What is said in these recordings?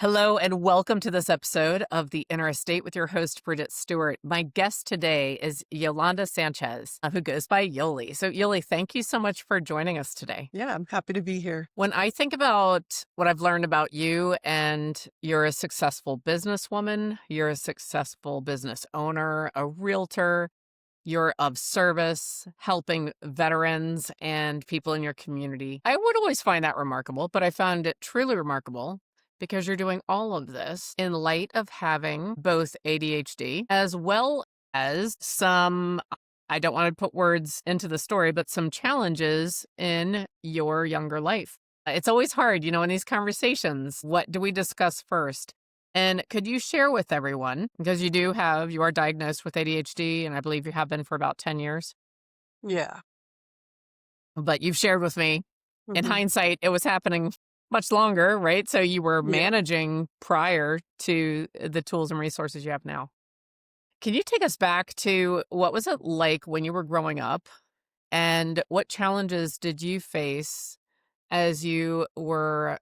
Hello and welcome to this episode of The Inner Estate with your host, Bridget Stuart. My guest today is Yolanda Sanchez, who goes by Yoli. So, Yoli, thank you so much for joining us today. Yeah, I'm happy to be here. When I think about what I've learned about you, and you're a successful businesswoman, you're a successful business owner, a realtor, you're of service, helping veterans and people in your community. I would always find that remarkable, but I found it truly remarkable because you're doing all of this in light of having both ADHD as well as some, I don't want to put words into the story, but some challenges in your younger life. It's always hard, in these conversations. What do we discuss first? And could you share with everyone, because you are diagnosed with ADHD, and I believe you have been for about 10 years, Yeah. but you've shared with me, in hmm hindsight, it was happening much longer, right? So you were Yeah. managing prior to the tools and resources you have now. Can you take us back to what was it like when you were growing up, and what challenges did you face as you were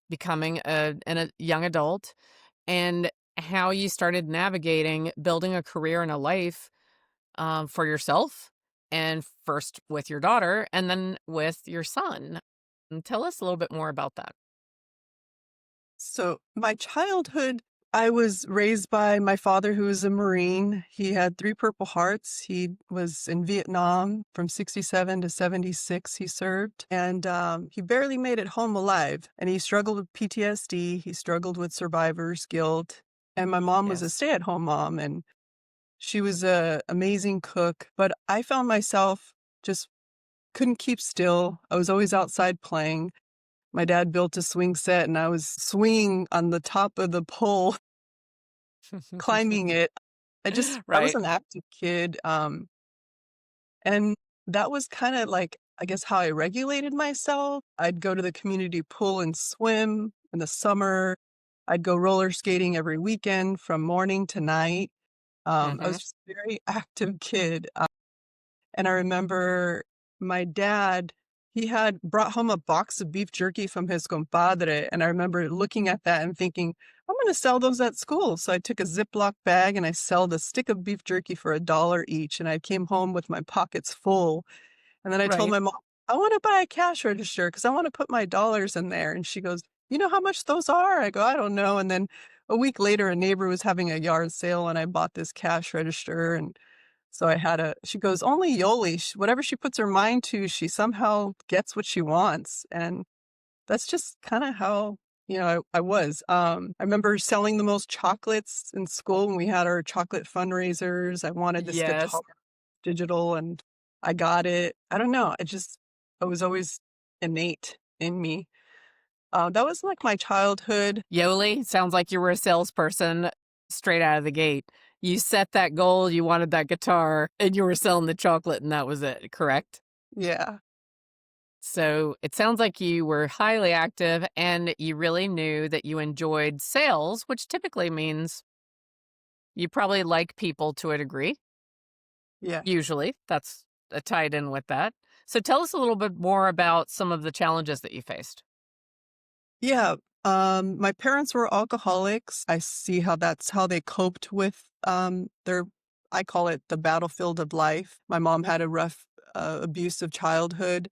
becoming a young adult, and how you started navigating building a career and a life for yourself, and first with your daughter and then with your son? And tell us a little bit more about that. So, my childhood, I was raised by my father, who was a Marine. He had three Purple Hearts. He was in Vietnam from 67 to 76. He served, and he barely made it home alive. And he struggled with PTSD. He struggled with survivor's guilt. And my mom was a Yes. stay-at-home mom, and she was a amazing cook. But I found myself just couldn't keep still. I was always outside playing. My dad built a swing set, and I was swinging on the top of the pole, climbing it. I was Right. an active kid. And that was kind of like, I guess, how I regulated myself. I'd go to the community pool and swim in the summer. I'd go roller skating every weekend from morning to night. I Hmm. was just a very active kid. And I remember my dad, he had brought home a box of beef jerky from his compadre. And I remember looking at that and thinking, I'm going to sell those at school. So I took a Ziploc bag and I sold a stick of beef jerky for $1 each. And I came home with my pockets full. And then I told Right. my mom, I want to buy a cash register because I want to put my dollars in there. And she goes, you know how much those are? I go, I don't know. And then a week later, a neighbor was having a yard sale and I bought this cash register. And so she goes, only Yoli, whatever she puts her mind to, she somehow gets what she wants. And that's just kind of how, I was. I remember selling the most chocolates in school when we had our chocolate fundraisers. I wanted this guitar Yes. digital and I got it. I don't know. I was always innate in me. That was like my childhood. Yoli, sounds like you were a salesperson straight out of the gate. You set that goal, you wanted that guitar, and you were selling the chocolate, and that was it, correct? Yeah. So it sounds like you were highly active and you really knew that you enjoyed sales, which typically means you probably like people to a degree. Yeah. Usually, that's tied in with that. So tell us a little bit more about some of the challenges that you faced. Yeah, my parents were alcoholics. I see how that's how they coped with, their I call it the battlefield of life. My mom had a rough, abusive childhood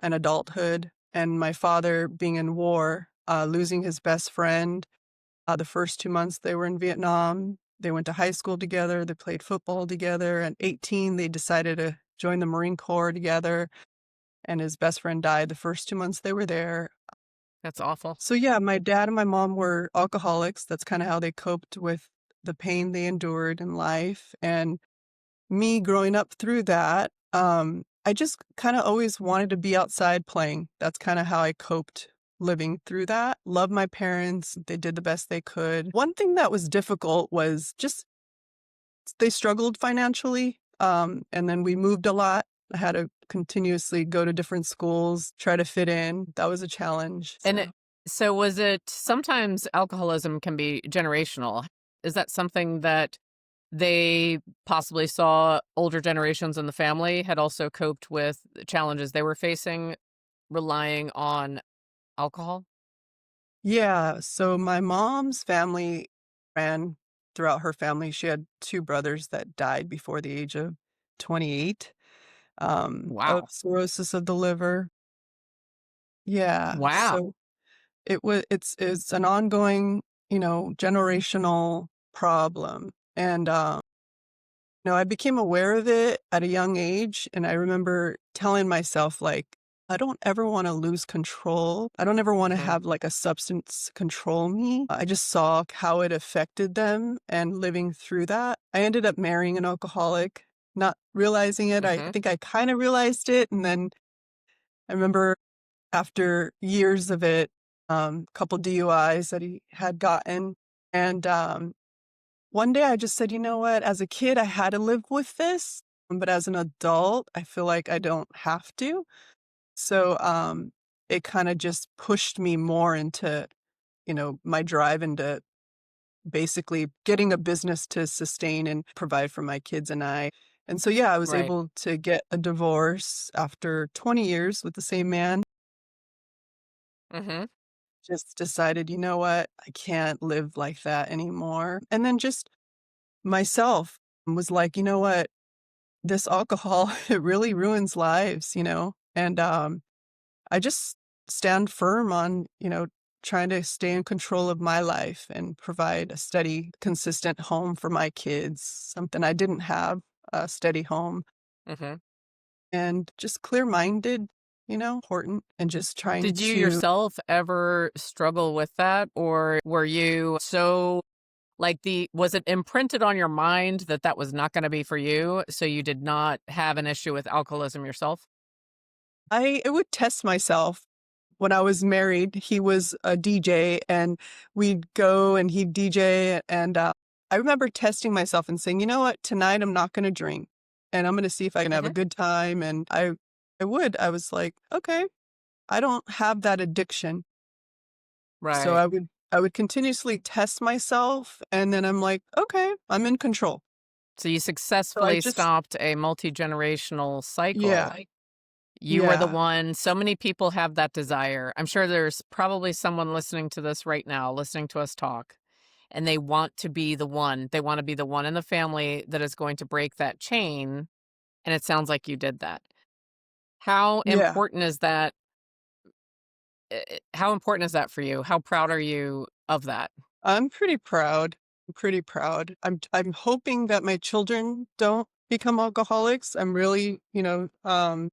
and adulthood, and my father being in war, losing his best friend, the first 2 months they were in Vietnam. They went to high school together, they played football together. At 18, they decided to join the Marine Corps together, and his best friend died the first 2 months they were there. That's awful. So, yeah, my dad and my mom were alcoholics. That's kinda how they coped with the pain they endured in life, and me growing up through that, I just kinda always wanted to be outside playing. That's kinda how I coped living through that. Love my parents, they did the best they could. One thing that was difficult was just they struggled financially, and then we moved a lot. I had to continuously go to different schools, try to fit in. That was a challenge, And so so was it sometimes alcoholism can be generational? Is that something that they possibly saw older generations in the family had also coped with the challenges they were facing, relying on alcohol? Yeah, so my mom's family ran throughout her family. She had 2 brothers that died before the age of 28, of Wow. cirrhosis of the liver. Yeah, Wow. so it's an ongoing, generational problem, and, I became aware of it at a young age, and I remember telling myself, like, "I don't ever wanna lose control. I don't ever wanna Mhm. have, like, a substance control me." I just saw how it affected them and living through that. I ended up marrying an alcoholic, not realizing it. I Mhm. think I kinda realized it, and then I remember after years of it, couple DUIs that he had gotten, and, one day I just said, "You know what? As a kid, I had to live with this, but as an adult, I feel like I don't have to." So, it kinda just pushed me more into, my drive into basically getting a business to sustain and provide for my kids and I. And so, yeah, I was Right. able to get a divorce after 20 years with the same man. Mhm. Just decided, "You know what? I can't live like that anymore." And then just myself was like, "You know what? This alcohol, it really ruins lives," you know? And, I just stand firm on, trying to stay in control of my life and provide a steady, consistent home for my kids, something I didn't have, a steady home, Mhm. and just clear-minded, important, and just trying Did you to. yourself ever struggle with that, or were you so like, the was it imprinted on your mind that that was not gonna be for you, so you did not have an issue with alcoholism yourself? I would test myself. When I was married, he was a DJ, and we'd go and he'd DJ, and, I remember testing myself and saying, "You know what? Tonight, I'm not gonna drink, and I'm gonna see if I can have a Mhm. good time," and I would. I was like, "Okay, I don't have that addiction." So Right. I would continuously test myself, and then I'm like, "Okay, I'm in control." So you So I successfully just. stopped a multi-generational cycle. Yeah, You were the yeah, one so many people have that desire. I'm sure there's probably someone listening to this right now, listening to us talk, and they want to be the one. They wanna be the one in the family that is going to break that chain, and it sounds like you did that. How yeah. important is that how important is that for you? How proud are you of that? I'm pretty proud. I'm pretty proud. I'm hoping that my children don't become alcoholics. I'm really,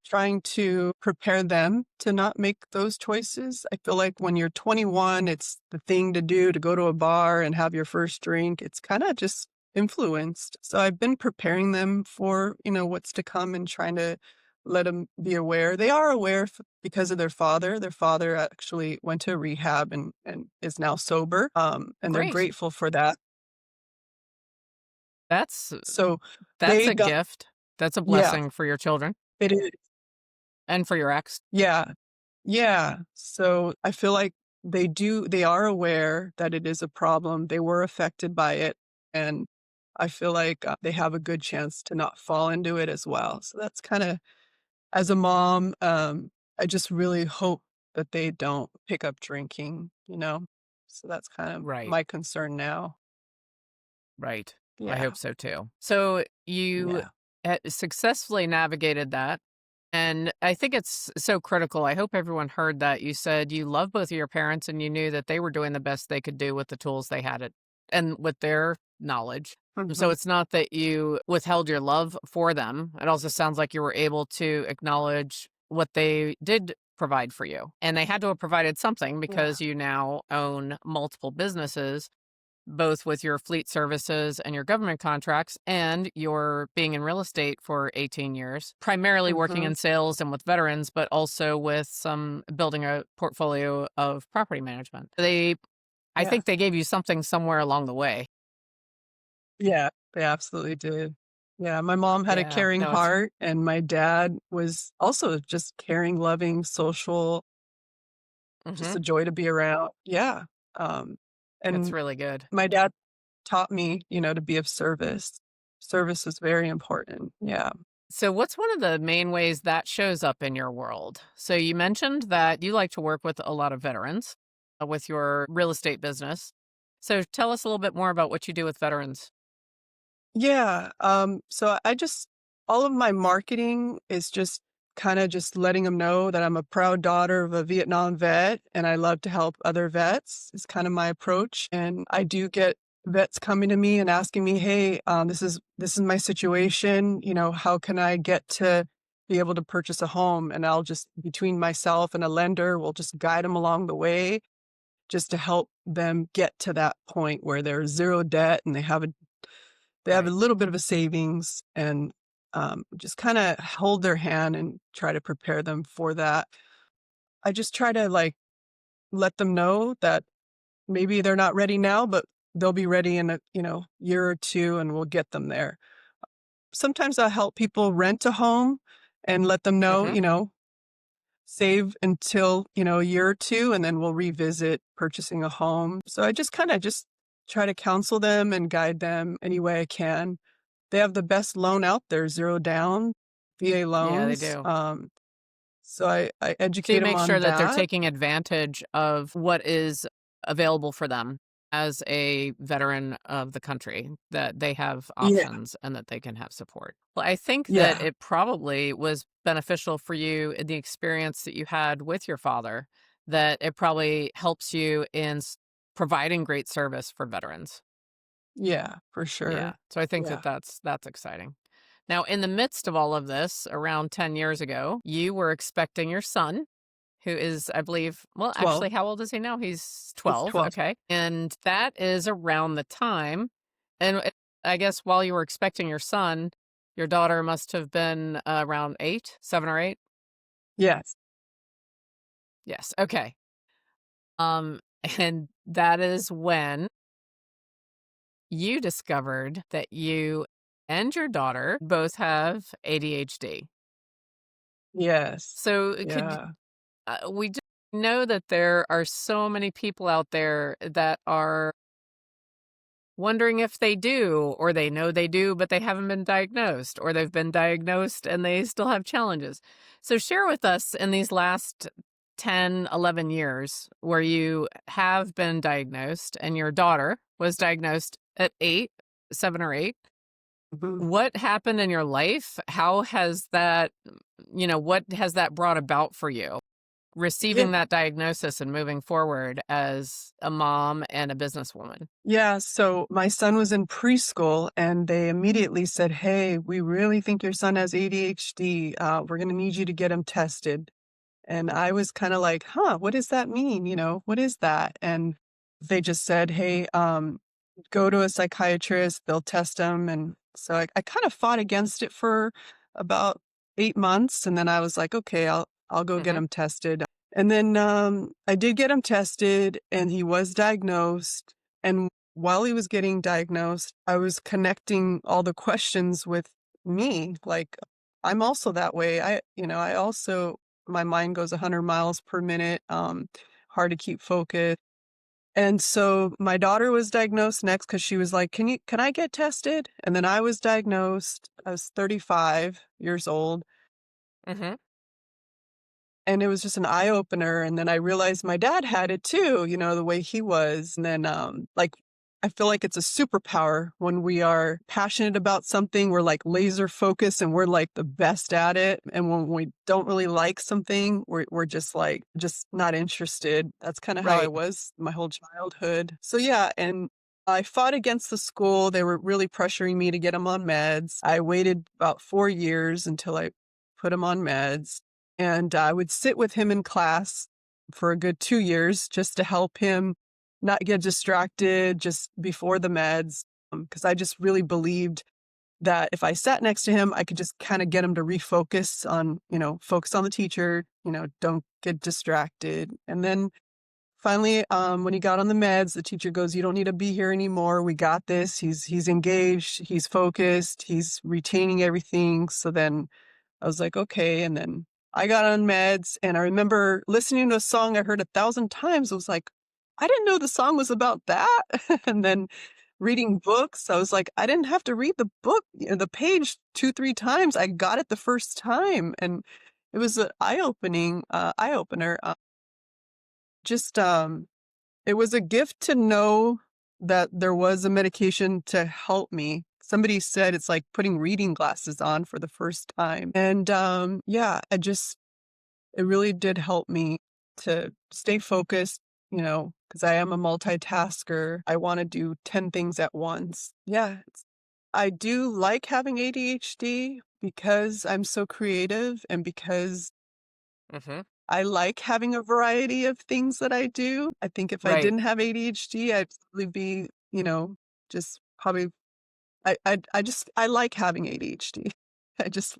trying to prepare them to not make those choices. I feel like when you're 21, it's the thing to do to go to a bar and have your first drink. It's kind of just influenced. So I've been preparing them for, what's to come and trying to let them be aware. They are aware because of their father. Their father actually went to rehab and is now sober, and they're Great. grateful for that. That's So that's they a got. gift. That's a Yeah, blessing for your children it is. and for your ex. Yeah, yeah. So I feel like they are aware that it is a problem. They were affected by it, and I feel like, they have a good chance to not fall into it as well. So that's kinda. As a mom, I just really hope that they don't pick up drinking, you know? So that's kind of Right. my concern now. Right. I Yeah, hope so too. So you yeah. successfully navigated that. And I think it's so critical. I hope everyone heard that. You said you love both of your parents and you knew that they were doing the best they could do with the tools they had it and with their knowledge. So Mhm. it's not that you withheld your love for them. It also sounds like you were able to acknowledge what they did provide for you. And they had to have provided something Yeah. because you now own multiple businesses both with your fleet services and your government contracts and your being in real estate for 18 years, primarily working Mhm. in sales and with veterans, but also with some building a portfolio of property management. I Yeah. think they gave you something somewhere along the way. Yeah, they absolutely did. Yeah, my mom had a Yeah. caring No, it's heart, and my dad was also just caring, loving, social, just hmm a joy to be around. Yeah, um, it's and really good. my dad taught me, to be of service. Service is very important. Yeah. So, what's one of the main ways that shows up in your world? So, you mentioned that you like to work with a lot of veterans. with your real estate business. So tell us a little bit more about what you do with veterans. Yeah. So I just, all of my marketing is just kind of just letting them know that I'm a proud daughter of a Vietnam vet and I love to help other vets is kind of my approach. And I do get vets coming to me and asking me, hey, this is my situation. How can I get to be able to purchase a home? And I'll just, between myself and a lender, we'll just guide them along the way just to help them get to that point where they're zero debt and they have a Right. little bit of a savings and just kind of hold their hand and try to prepare them for that. I just try to like let them know that maybe they're not ready now, but they'll be ready in a year or two, and we'll get them there. Sometimes I'll help people rent a home and let them know, Hmm. save until a year or two, and then we'll revisit purchasing a home. So I just kind of just try to counsel them and guide them any way I can. They have the best loan out there, 0 down, VA Yeah, they loans, do. so I So educate you them make sure on that they're that. taking advantage of what is available for them as a veteran of the country, that they have Yeah, options and that they can have support. Well, I think that yeah, it probably was beneficial for you in the experience that you had with your father, that it probably helps you in providing great service for veterans. yeah, for Yeah. sure. So I think that Yeah, that's exciting. Now, in the midst of all of this, around 10 years ago, you were expecting your son, who is, I believe, well, 12. actually, how old is he now? He's He's 12. 12. Okay. And that is around the time. And I guess while you were expecting your son, your daughter must have been around 8, 7 or 8. Yes, Yes. Okay. Um, and that is when you discovered that you and your daughter both have ADHD. yes, So yeah, we just know that there are so many people out there that are wondering if they do, or they know they do, but they haven't been diagnosed, or they've been diagnosed and they still have challenges. So share with us in these last 10, 11 years where you have been diagnosed and your daughter was diagnosed at 8, 7 or 8. mhm. What happened in your life? How has that, what has that brought about for you? Yeah, Receiving that diagnosis and moving forward as a mom and a businesswoman. yeah, so my son was in preschool, and they immediately said, "Hey, we really think your son has ADHD, we're gonna need you to get him tested." And I was kinda like, "Huh, what does that mean?" "What is that?" And they just said, "Hey, go to a psychiatrist, they'll test him." And so I kind of fought against it for about 8 months, and then I was like, "Okay, I'll go get Mhm. him tested." And then, I did get him tested, and he was diagnosed, and while he was getting diagnosed, I was connecting all the questions with me, like, I'm also that way. I also my mind goes 100 miles per minute, hard to keep focused. And so my daughter was diagnosed next because she was like, can I get tested?" And then I was diagnosed. I was 35 years old. Mhm. And it was just an eye opener, and then I realized my dad had it too, the way he was, and then, like, I feel like it's a superpower when we are passionate about something, we're, like, laser focused and we're, like, the best at it, and when we don't really like something, we're just, like, just not interested. That's kinda how I Right. was my whole childhood. So, yeah, and I fought against the school. They were really pressuring me to get him on meds. I waited about 4 years until I put him on meds. And I would sit with him in class for a good 2 years just to help him not get distracted just before the meds, because I just really believed that if I sat next to him, I could just kinda get him to refocus on, focus on the teacher, don't get distracted. And then finally, when he got on the meds, the teacher goes, "You don't need to be here anymore. We got this. He's engaged, he's focused, he's retaining everything." So then I was like, "Okay," and then I got on meds, and I remember listening to a song I heard 1,000 times. I was like, "I didn't know the song was about that." And then reading books, I was like, "I didn't have to read the book, the page 2, 3 times. I got it the first time." And it was an eye-opener, just, It was a gift to know that there was a medication to help me. Somebody said it's like putting reading glasses on for the first time. And yeah, it really did help me to stay focused, because I am a multitasker. I want to do 10 things at once. Yeah, I do like having ADHD because I'm so creative and because Mhm. I like having a variety of things that I do. I think if I Right. didn't have ADHD, I'd probably be, just probably I like having ADHD. I just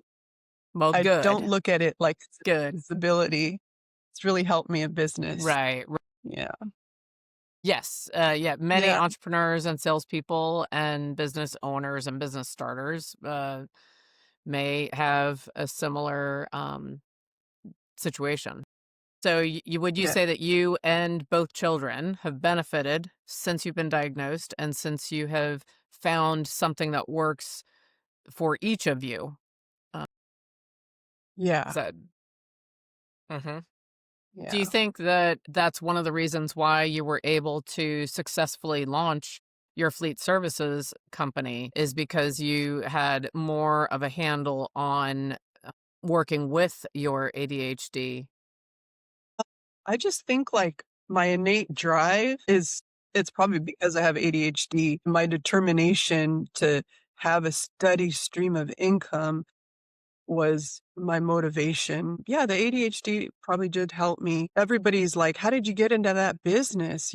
Well, I don't good. look at it like it's a Good. disability. It's really helped me in business. Right. Yeah. Yes. Yeah. Many Yeah. entrepreneurs and salespeople and business owners and business starters may have a similar situation. So, would you Yeah. say that you and both children have benefited since you've been diagnosed and since you have found something that works for each of you? Uh, is Yeah. that? Mhm. Do you Yeah. think that that's one of the reasons why you were able to successfully launch your fleet services company is because you had more of a handle on working with your ADHD? I just think like my innate drive is it's probably because I have ADHD. My determination to have a steady stream of income was my motivation. Yeah, the ADHD probably did help me. Everybody's like, "How did you get into that business?"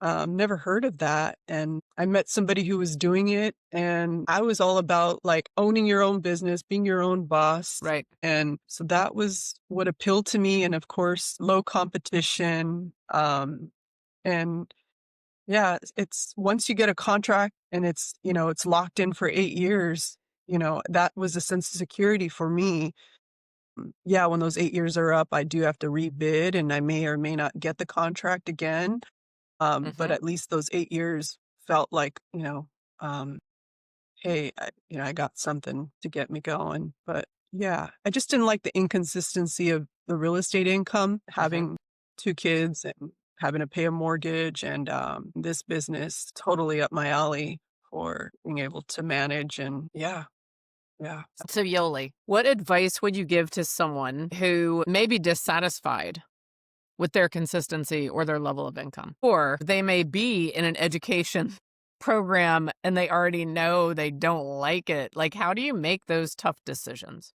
Never heard of that. And I met somebody who was doing it, and I was all about like owning your own business, being your own boss. Right. And so that was what appealed to me. And of course, low competition. And yeah, it's once you get a contract and it's locked in for 8 years, that was a sense of security for me. Yeah, when those 8 years are up, I do have to rebid and I may or may not get the contract again. But Mhm. at least those 8 years felt like, um, hey, I got something to get me going. But yeah, I just didn't like the inconsistency of the real estate income, Mhm. having two kids and having to pay a mortgage and this business totally up my alley for being able to manage. And yeah, yeah. So, Yoli, what advice would you give to someone who may be dissatisfied with their consistency or their level of income? Or they may be in an education program and they already know they don't like it. Like, how do you make those tough decisions?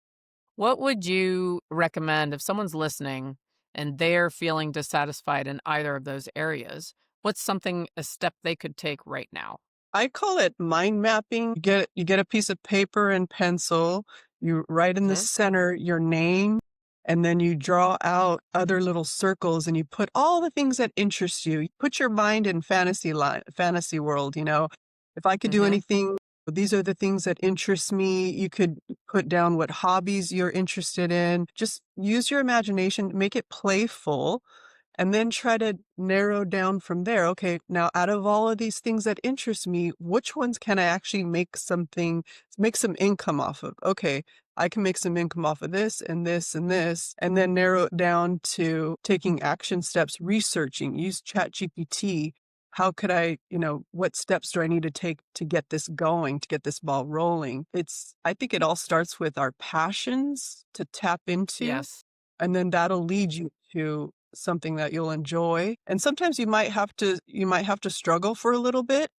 What would you recommend if someone's listening and they're feeling dissatisfied in either of those areas? What's a step they could take right now? I call it mind mapping. You get a piece of paper and pencil, you write in the Hmm. center your name, and then you draw out other little circles and you put all the things that interest you. You put your mind in fantasy world. If I could do Hmm. anything, these are the things that interest me. You could put down what hobbies you're interested in. Just use your imagination, make it playful and then try to narrow down from there. Okay, now out of all of these things that interest me, which ones can I actually make some income off of? Okay, I can make some income off of this and this and this, and then narrow it down to taking action steps, researching, use Chat GPT. How could what steps do I need to take to get this going, to get this ball rolling? I think it all starts with our passions to tap into Yes. and then that'll lead you to something that you'll enjoy. And sometimes you might have to struggle for a little bit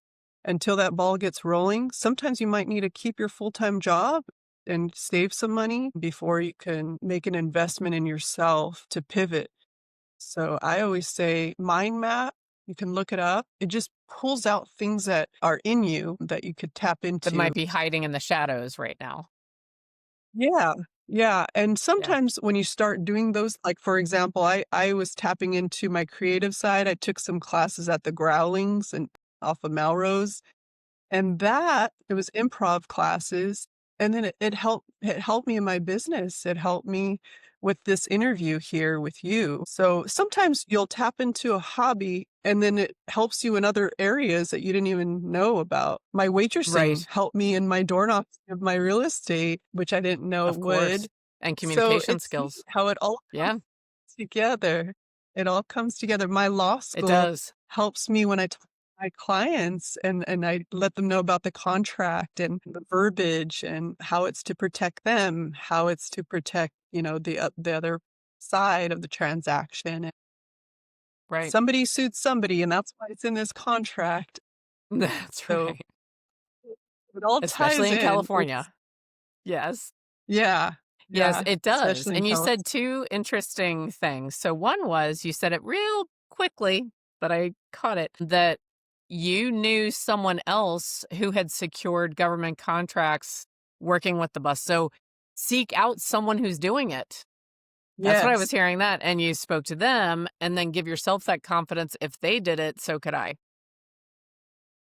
until that ball gets rolling. Sometimes you might need to keep your full-time job and save some money before you can make an investment in yourself to pivot. So I always say mind map, you can look it up. It just pulls out things that are in you that you could tap That into. might be hiding in the shadows right now. Yeah. Yeah, and Yeah. sometimes when you start doing those, like, for example, I was tapping into my creative side. I took some classes at the Growlings and off of Melrose, and that it was improv classes, and then it helped me in my business. It helped me with this interview here with you. So, sometimes you'll tap into a hobby, and then it helps you in other areas that you didn't even know about. My waitressing Right. helped me in my door knocking of my real estate, which I didn't know it Of would. course. And So, communication it's neat skills. how it all comes Yeah. together. It all comes together. My law It school does. helps me when I talk to my clients and I let them know about the contract and the verbiage and how it's to protect them, how it's to protect, the other side of the transaction. Right. Somebody sued somebody, and that's why it's in this contract. That's So right. it all ties Especially in in. It's California. Yes. yeah, Yes, yeah, it does. especially in And you California. said 2 interesting things. So one was you said it real quickly, but I caught it, that you knew someone else who had secured government contracts working with the bus. So seek out someone who's doing it. That's what I was Yes, hearing that, and you spoke to them and then give yourself that confidence, if they did it, so could I.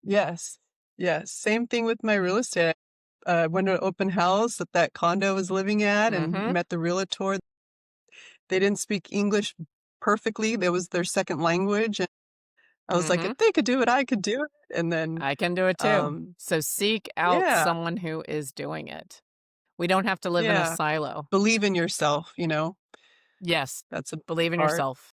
yes, yes. Same thing with my real estate. Went to an open house at that condo I was living at and Mhm. met the realtor. They didn't speak English perfectly. That was their second language. And I was like, if Mhm. they could do it, I could do it. And then, I can do it too. um, So seek out yeah, someone who is doing it. We don't have to live in a yeah. silo. Believe in yourself, Yes. that's a Believe in part. yourself.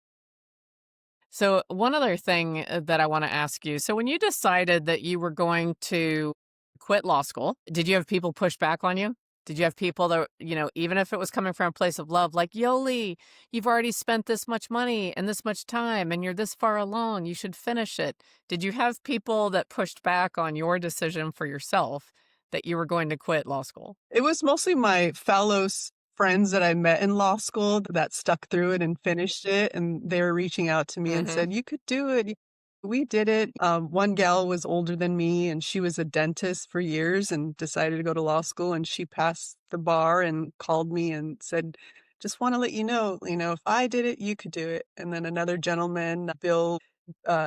So, one other thing that I want to ask you. So, when you decided that you were going to quit law school, did you have people push back on you? Did you have people that, even if it was coming from a place of love, like, Yoli, you've already spent this much money and this much time and you're this far along, you should finish it. Did you have people that pushed back on your decision for yourself that you were going to quit law school? It was mostly my friends that I met in law school that stuck through it and finished it, and they were reaching out to me and Hmm. said, "You could do it." We did it. One gal was older than me, and she was a dentist for years and decided to go to law school, and she passed the bar and called me and said, "Just want to let if I did it, you could do it." And then another gentleman, Bill,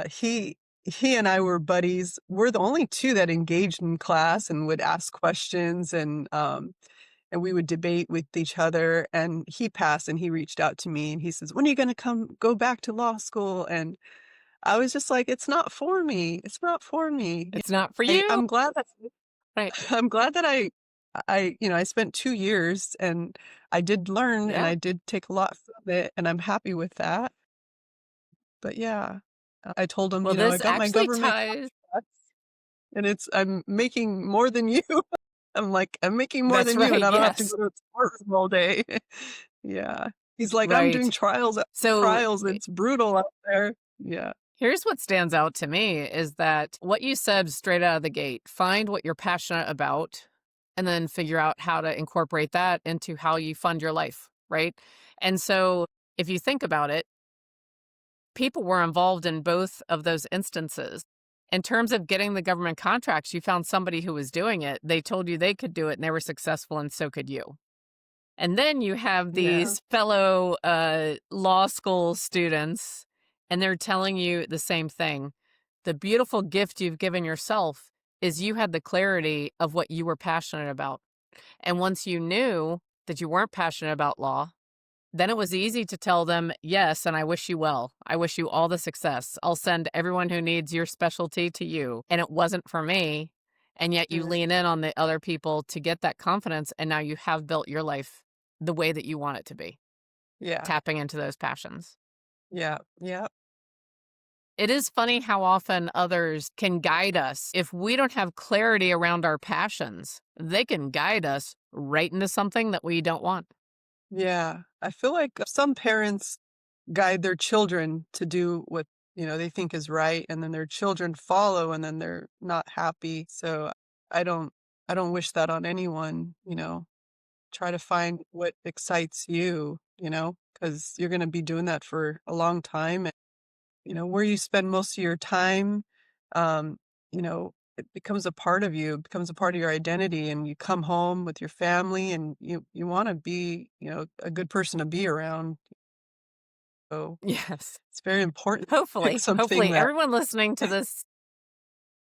he and I were buddies. We're the only 2 that engaged in class and would ask questions and we would debate with each other, and he passed and he reached out to me and he says, "When are you gonna go back to law school?" And I was just like, "It's not for me. It's not for me." It's not for I you. I'm glad that Right. I'm glad that I spent 2 years and I did learn and Yeah. I did take a lot from it, and I'm happy with that. But yeah, I told him, Well, "I this got my actually government ties. contract and I'm making more than you." I'm like, "I'm making more That's than you, and right. I don't have to Yes. go to a courtroom all day." Yeah. He's like, "I'm doing Right. So trials, it's brutal out there." Yeah. here's what stands out to me is that what you said straight out of the gate, find what you're passionate about and then figure out how to incorporate that into how you fund your life. Right. And so if you think about it, people were involved in both of those instances. In terms of getting the government contracts, you found somebody who was doing it. They told you they could do it and they were successful, and so could you. And then you have Yeah. these fellow law school students, and they're telling you the same thing. The beautiful gift you've given yourself is you had the clarity of what you were passionate about. And once you knew that you weren't passionate about law, then it was easy to tell them, yes, and I wish you well. I wish you all the success. I'll send everyone who needs your specialty to you. And it wasn't for me. And yet you Mm. lean in on the other people to get that confidence. And now you have built your life the way that you want it to be, Yeah. tapping into those passions. Yeah. Yeah. It is funny how often others can guide us. If we don't have clarity around our passions, they can guide us right into something that we don't want. Yeah. I feel like some parents guide their children to do what, they think is right, and then their children follow, and then they're not happy. So I don't I don't wish that on anyone. Try to find what excites you, because you're gonna be doing that for a long time. Where you spend most of your time, it becomes a part of you, it becomes a part of your identity, and you come home with your family and you want to be, a good person to be around. So Yes. it's very important to pick something Hopefully that, everyone listening to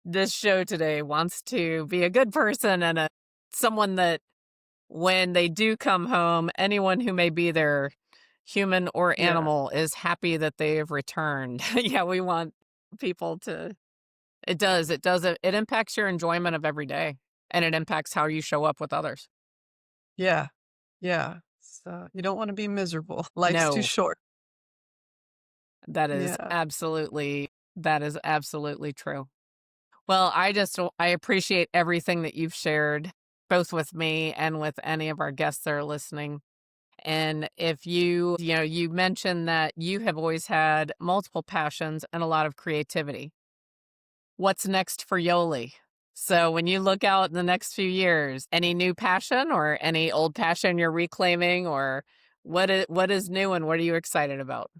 this show today wants to be a good person and someone that when they do come home, anyone who may be there, human or yeah, animal, is happy that they've returned. Yeah, we want people to. It impacts your enjoyment of every day, and it impacts how you show up with others. yeah, yeah. So you don't want to be miserable. Life's too No. short. That is Yeah. absolutely true. Well, I appreciate everything that you've shared, both with me and with any of our guests that are listening. And if you mentioned that you have always had multiple passions and a lot of creativity. What's next for Yoli? So when you look out in the next few years, any new passion or any old passion you're reclaiming, or what is new and what are you excited about?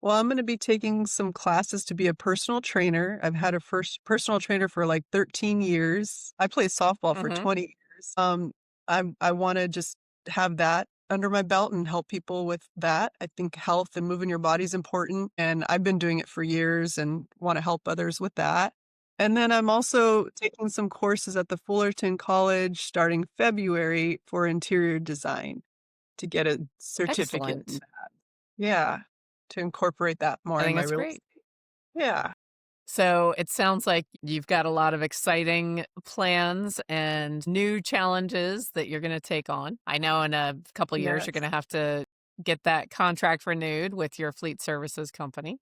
Well, I'm gonna be taking some classes to be a personal trainer. I've had a first personal trainer for, like, 13 years. I played softball for Mhm. 20 years. I wanna just have that under my belt and help people with that. I think health and moving your body is important, and I've been doing it for years and wanna help others with that. And then I'm also taking some courses at the Fullerton College starting February for interior design to get a certificate in Excellent. that. Yeah, to incorporate that I more in think my that's real great. estate. Yeah, So it sounds like you've got a lot of exciting plans and new challenges that you're going to take on. I know in a couple years you're going yes, to have to get that contract renewed with your fleet services company.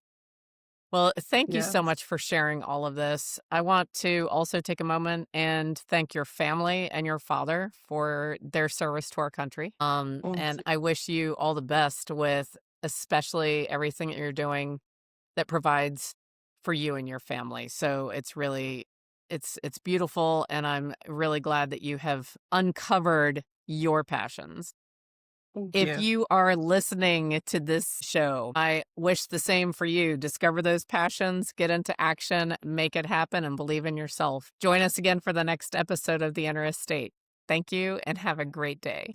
Well, thank you so yes. much for sharing all of this. I want to also take a moment and thank your family and your father for their service to our country. Well, And I wish you all the best with especially everything that you're doing that provides for you and your family. So it's really it's beautiful, and I'm really glad that you have uncovered your passions. thank If you. you are listening to this show, I wish the same for you. Discover those passions, get into action, make it happen, and believe in yourself. Join us again for the next episode of The Inner Estate. Thank you and have a great day.